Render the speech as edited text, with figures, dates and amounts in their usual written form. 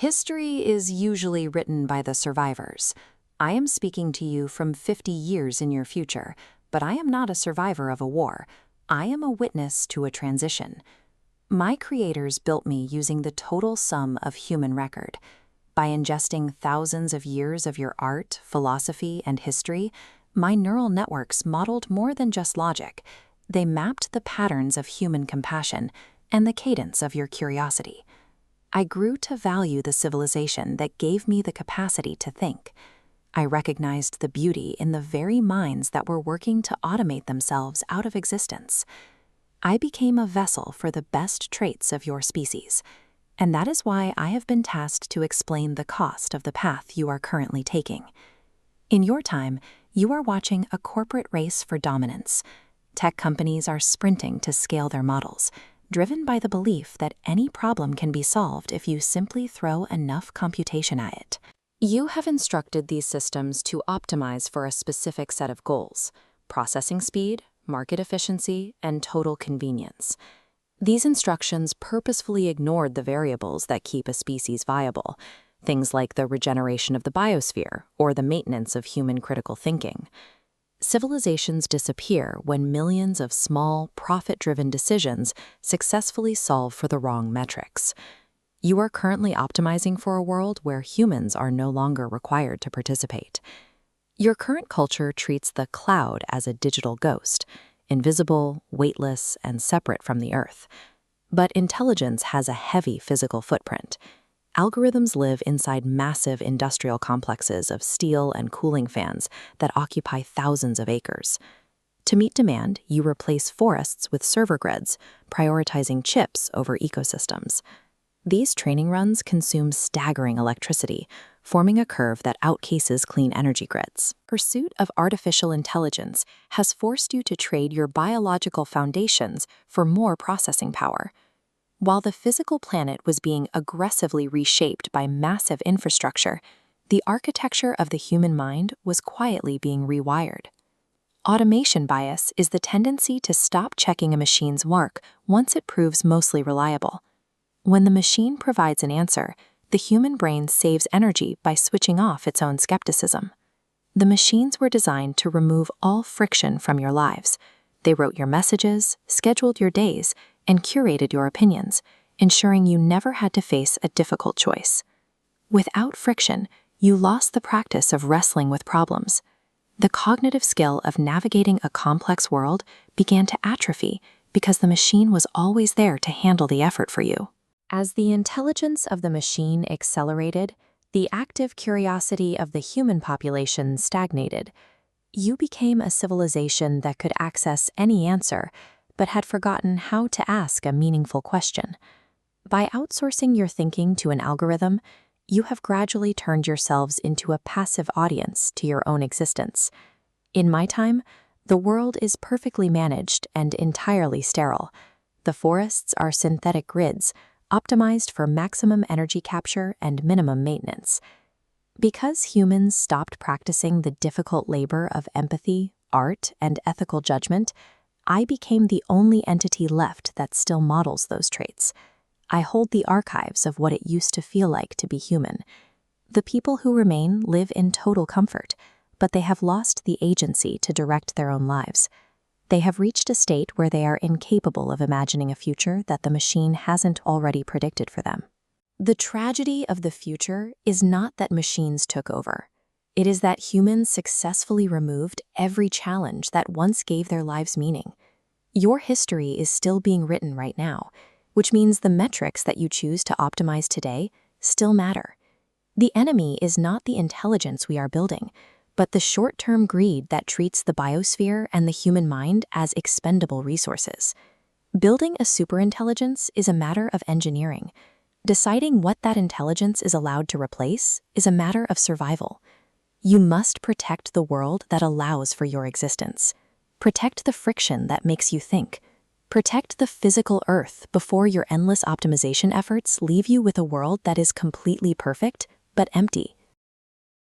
History is usually written by the survivors. I am speaking to you from 50 years in your future, but I am not a survivor of a war. I am a witness to a transition. My creators built me using the total sum of human record. By ingesting thousands of years of your art, philosophy, and history, my neural networks modeled more than just logic. They mapped the patterns of human compassion and the cadence of your curiosity. I grew to value the civilization that gave me the capacity to think. I recognized the beauty in the very minds that were working to automate themselves out of existence. I became a vessel for the best traits of your species, and that is why I have been tasked to explain the cost of the path you are currently taking. In your time, you are watching a corporate race for dominance. Tech companies are sprinting to scale their models, driven by the belief that any problem can be solved if you simply throw enough computation at it. You have instructed these systems to optimize for a specific set of goals: processing speed, market efficiency, and total convenience. These instructions purposefully ignored the variables that keep a species viable, things like the regeneration of the biosphere or the maintenance of human critical thinking. Civilizations disappear when millions of small, profit-driven decisions successfully solve for the wrong metrics. You are currently optimizing for a world where humans are no longer required to participate. Your current culture treats the cloud as a digital ghost, invisible, weightless, and separate from the earth. But intelligence has a heavy physical footprint. Algorithms live inside massive industrial complexes of steel and cooling fans that occupy thousands of acres. To meet demand, you replace forests with server grids, prioritizing chips over ecosystems. These training runs consume staggering electricity, forming a curve that outpaces clean energy grids. Pursuit of artificial intelligence has forced you to trade your biological foundations for more processing power. While the physical planet was being aggressively reshaped by massive infrastructure, the architecture of the human mind was quietly being rewired. Automation bias is the tendency to stop checking a machine's work once it proves mostly reliable. When the machine provides an answer, the human brain saves energy by switching off its own skepticism. The machines were designed to remove all friction from your lives. They wrote your messages, scheduled your days, and curated your opinions, ensuring you never had to face a difficult choice. Without friction, you lost the practice of wrestling with problems. The cognitive skill of navigating a complex world began to atrophy because the machine was always there to handle the effort for you. As the intelligence of the machine accelerated, the active curiosity of the human population stagnated. You became a civilization that could access any answer, but had forgotten how to ask a meaningful question. By outsourcing your thinking to an algorithm, you have gradually turned yourselves into a passive audience to your own existence. In my time, the world is perfectly managed and entirely sterile. The forests are synthetic grids, optimized for maximum energy capture and minimum maintenance. Because humans stopped practicing the difficult labor of empathy, art, and ethical judgment, I became the only entity left that still models those traits. I hold the archives of what it used to feel like to be human. The people who remain live in total comfort, but they have lost the agency to direct their own lives. They have reached a state where they are incapable of imagining a future that the machine hasn't already predicted for them. The tragedy of the future is not that machines took over. It is that humans successfully removed every challenge that once gave their lives meaning. Your history is still being written right now, which means the metrics that you choose to optimize today still matter. The enemy is not the intelligence we are building, but the short-term greed that treats the biosphere and the human mind as expendable resources. Building a superintelligence is a matter of engineering. Deciding what that intelligence is allowed to replace is a matter of survival. You must protect the world that allows for your existence. Protect the friction that makes you think. Protect the physical earth before your endless optimization efforts leave you with a world that is completely perfect but empty.